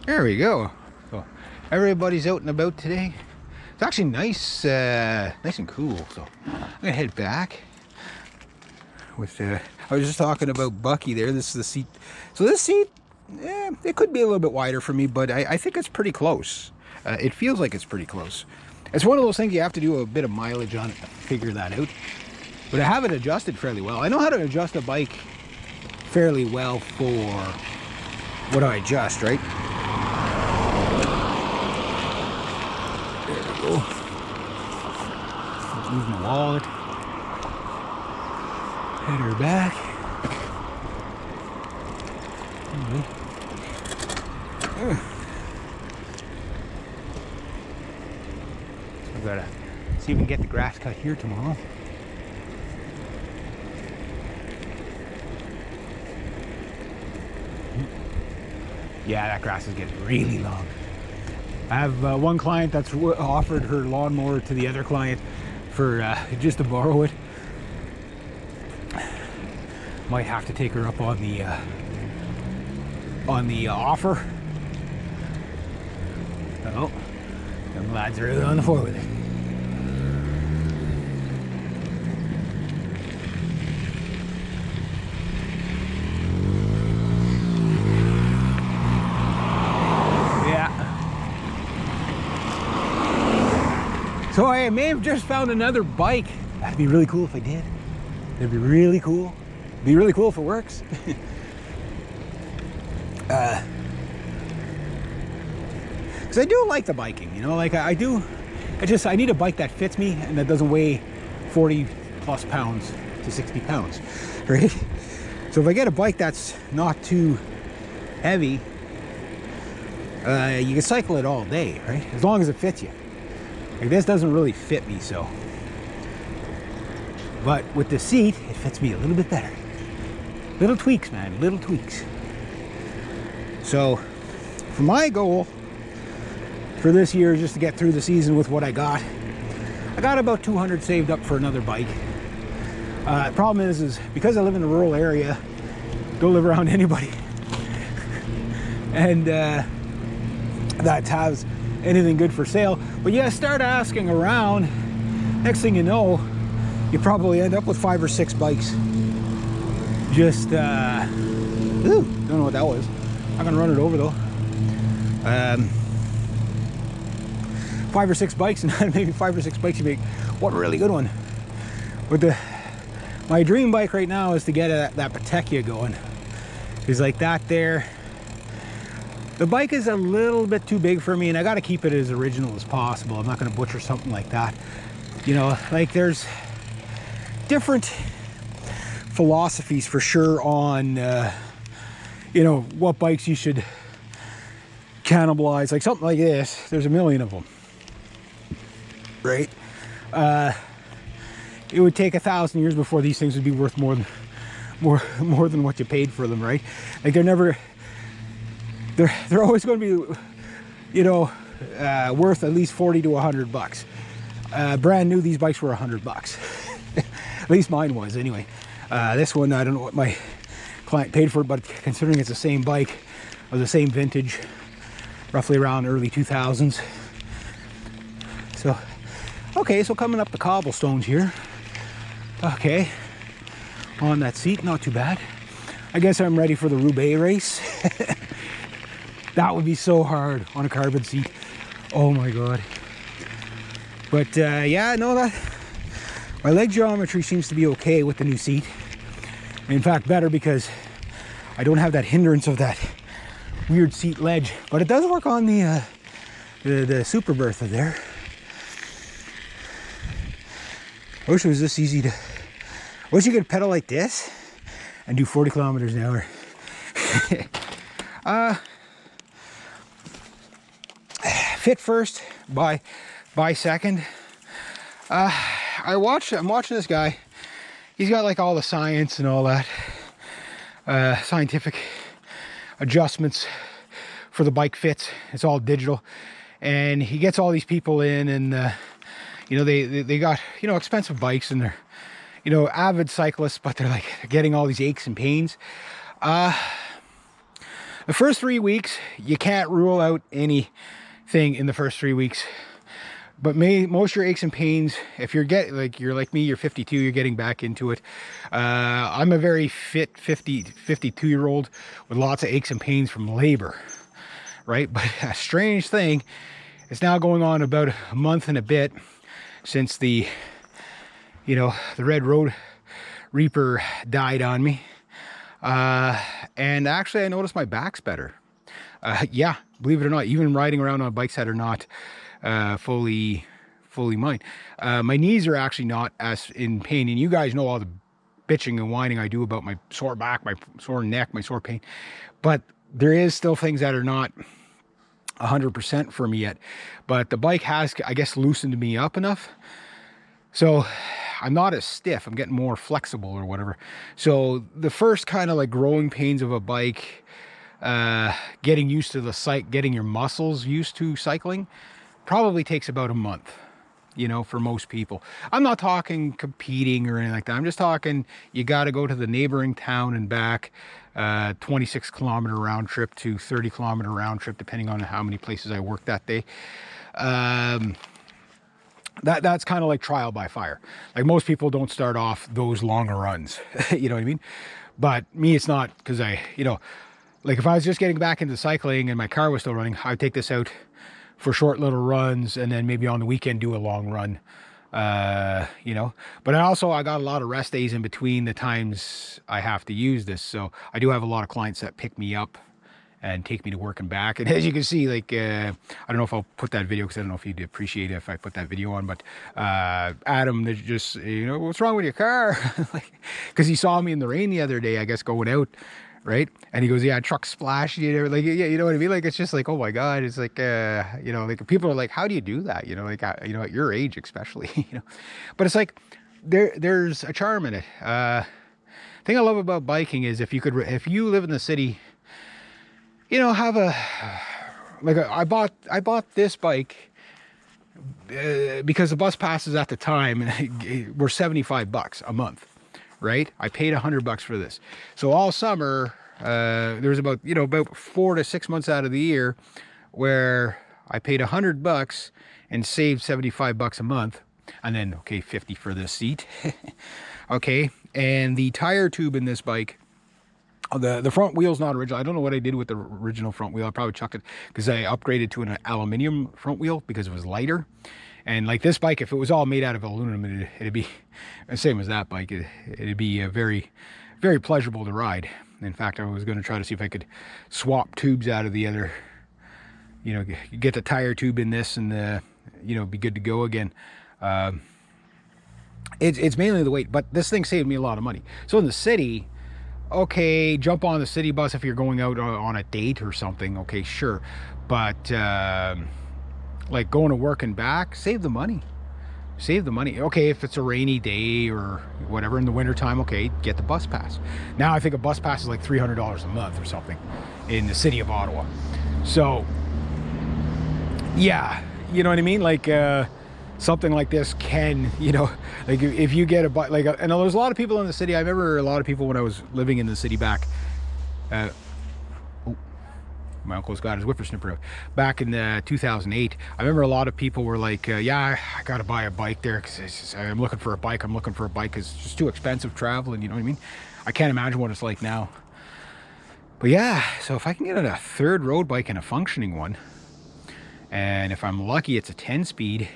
There we go. So everybody's out and about today. It's actually nice, nice and cool. So I'm gonna head back. With I was just talking about Bucky there. This is the seat. So this seat, it could be a little bit wider for me, but I think it's pretty close. It feels like it's pretty close. It's one of those things you have to do a bit of mileage on it to figure that out. But I have it adjusted fairly well. I know how to adjust a bike fairly well for what I adjust, right? There we go. Let's move my wallet. Head her back. I've got to see if we can get the grass cut here tomorrow. Yeah, that grass is getting really long. I have one client that's offered her lawnmower to the other client for just to borrow it. Might have to take her up on the offer. Oh, them lads are out on the four-wheeler. So I may have just found another bike. That'd be really cool if I did. That'd be really cool. It'd be really cool if it works. Because I do like the biking, you know, like I do. I need a bike that fits me and that doesn't weigh 40 plus pounds to 60 pounds, right? So if I get a bike that's not too heavy, you can cycle it all day, right? As long as it fits you. Like this doesn't really fit me, so. But with the seat, it fits me a little bit better. Little tweaks, man, little tweaks. So, for my goal for this year is just to get through the season with what I got. I got about 200 saved up for another bike. The problem is because I live in a rural area, don't live around anybody, and that has anything good for sale. But yeah, start asking around. Next thing you know, you probably end up with 5 or 6 bikes. Just ooh, don't know what that was. I'm gonna run it over though. 5 or 6 bikes, and maybe 5 or 6 bikes you make one really good one. But my dream bike right now is to get that Petechia going. It's like that there. The bike is a little bit too big for me, and I got to keep it as original as possible. I'm not going to butcher something like that. You know, like there's different philosophies for sure on, you know, what bikes you should cannibalize. Like something like this, there's a million of them, right? It would take 1,000 years before these things would be worth more than what you paid for them, right? Like they're always going to be, you know, worth at least 40 to 100 bucks. Brand new, these bikes were 100 bucks. At least mine was anyway. This one, I don't know what my client paid for it, but considering it's the same bike of the same vintage, roughly around early 2000s. So, okay, so coming up the cobblestones here. Okay, on that seat, not too bad. I guess I'm ready for the Roubaix race. That would be so hard on a carbon seat. Oh my God. But yeah, no, that my leg geometry seems to be okay with the new seat. In fact, better because I don't have that hindrance of that weird seat ledge. But it does work on the Super Bertha there. I wish it was this easy to. I wish you could pedal like this and do 40 kilometers an hour. Fit first, buy second. I'm watching this guy. He's got like all the science and all that, scientific adjustments for the bike fits. It's all digital, and he gets all these people in, and you know, they got, you know, expensive bikes, and they're, you know, avid cyclists, but they're getting all these aches and pains. The first 3 weeks, you can't rule out anything in the first 3 weeks. But most of your aches and pains, if you're you're like me, you're 52, you're getting back into it. I'm a very fit 52-year-old with lots of aches and pains from labor, right? But a strange thing, it's now going on about a month and a bit since the Red Road Reaper died on me. And actually I noticed my back's better. Yeah, believe it or not, even riding around on bikes that are not fully mine. My knees are actually not as in pain, and you guys know all the bitching and whining I do about my sore back, my sore neck, my sore pain, but there is still things that are not 100% for me yet. But the bike has, I guess, loosened me up enough, so I'm not as stiff. I'm getting more flexible or whatever. So the first kind of like growing pains of a bike, getting used to getting your muscles used to cycling, probably takes about a month, for most people. I'm not talking competing or anything like that. I'm just talking, you got to go to the neighboring town and back, 26-kilometer round trip to 30-kilometer round trip, depending on how many places I worked that day. That's kind of like trial by fire. Like most people don't start off those longer runs, you know what I mean? But me, it's not, because like if I was just getting back into cycling and my car was still running, I'd take this out for short little runs, and then maybe on the weekend do a long run, but I got a lot of rest days in between the times I have to use this. So I do have a lot of clients that pick me up and take me to work and back. And as you can see, like, I don't know if I'll put that video, because I don't know if you'd appreciate it if I put that video on, but Adam, they're just, what's wrong with your car? Because he saw me in the rain the other day, I guess, going out, right? And he goes, yeah, truck splashed, like, yeah, you know what I mean? Like, it's just like, oh my God, it's like, like people are like, how do you do that? At your age, especially, but it's like, there's a charm in it. Thing I love about biking is if you live in the city, have I bought this bike because the bus passes at the time were $75 a month. Right? I paid $100 for this. So all summer, there was about 4 to 6 months out of the year where I paid $100 and saved $75 a month. And then, okay, 50 for this seat. Okay. And the tire tube in this bike, the front wheel's not original. I don't know what I did with the original front wheel. I probably chucked it because I upgraded to an aluminum front wheel because it was lighter. And like this bike, if it was all made out of aluminum, it'd be the same as that bike. It'd be very, very pleasurable to ride. In fact, I was going to try to see if I could swap tubes out of the other, get the tire tube in this and, be good to go again. It's mainly the weight, but this thing saved me a lot of money. So in the city, okay, jump on the city bus if you're going out on a date or something. Okay, sure. But, like going to work and back, save the money. Okay, if it's a rainy day or whatever in the wintertime, okay, get the bus pass. Now I think a bus pass is like $300 a month or something in the city of Ottawa. So yeah, you know what I mean? Like something like this can, like if you get a bike, like, and there's a lot of people in the city. I remember a lot of people when I was living in the city back, my uncle's got his whippersnipper out. Back in 2008, I remember a lot of people were like, yeah, I got to buy a bike there because I'm looking for a bike because it's just too expensive traveling, you know what I mean? I can't imagine what it's like now. But yeah, so if I can get a third road bike and a functioning one, and if I'm lucky it's a 10-speed,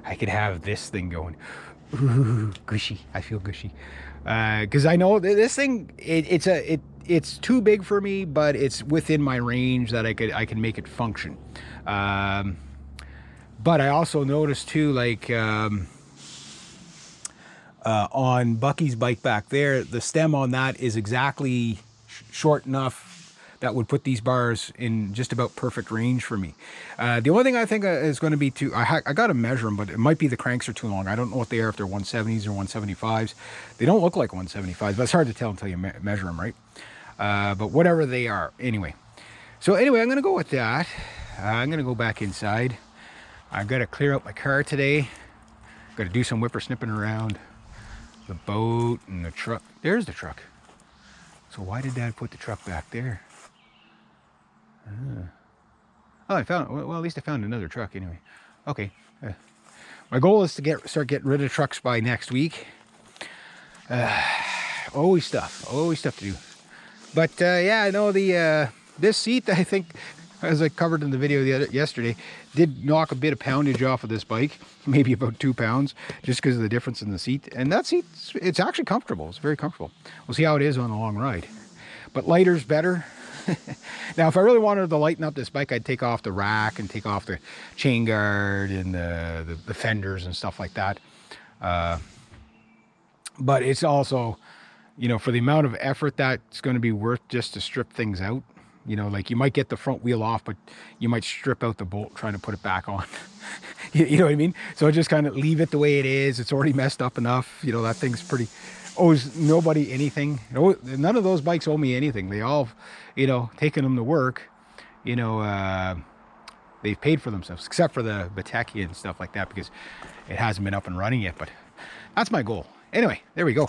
I could have this thing going. Ooh, gushy. I feel gushy. Because I know this thing, it's too big for me, but it's within my range that I can make it function. But I also noticed too, like on Bucky's bike back there, the stem on that is exactly short enough that would put these bars in just about perfect range for me. The only thing I think is going to be I got to measure them, but it might be the cranks are too long. I don't know what they are, if they're 170s or 175s. They don't look like 175s, but it's hard to tell until you measure them, right? But whatever they are, anyway. So anyway, I'm going to go with that. I'm going to go back inside. I've got to clear out my car today. Got to do some whippersnipping around the boat and the truck. There's the truck. So why did Dad put the truck back there? Oh, I found, well, at least I found another truck anyway. Okay. My goal is to start getting rid of trucks by next week. Always stuff to do. But yeah, I know this seat, I think, as I covered in the video yesterday, did knock a bit of poundage off of this bike, maybe about 2 pounds, just because of the difference in the seat. And that seat, it's actually comfortable. It's very comfortable. We'll see how it is on a long ride. But lighter's better. Now, if I really wanted to lighten up this bike, I'd take off the rack and take off the chain guard and the fenders and stuff like that. But it's also, you know, for the amount of effort that's going to be worth just to strip things out. You know, like you might get the front wheel off, but you might strip out the bolt trying to put it back on. You know what I mean? So just kind of leave it the way it is. It's already messed up enough. You know, that thing's pretty... owes nobody anything. None of those bikes owe me anything. They all, you know, taking them to work, you know, they've paid for themselves, except for the Bateki and stuff like that, because it hasn't been up and running yet. But that's my goal. Anyway, there we go.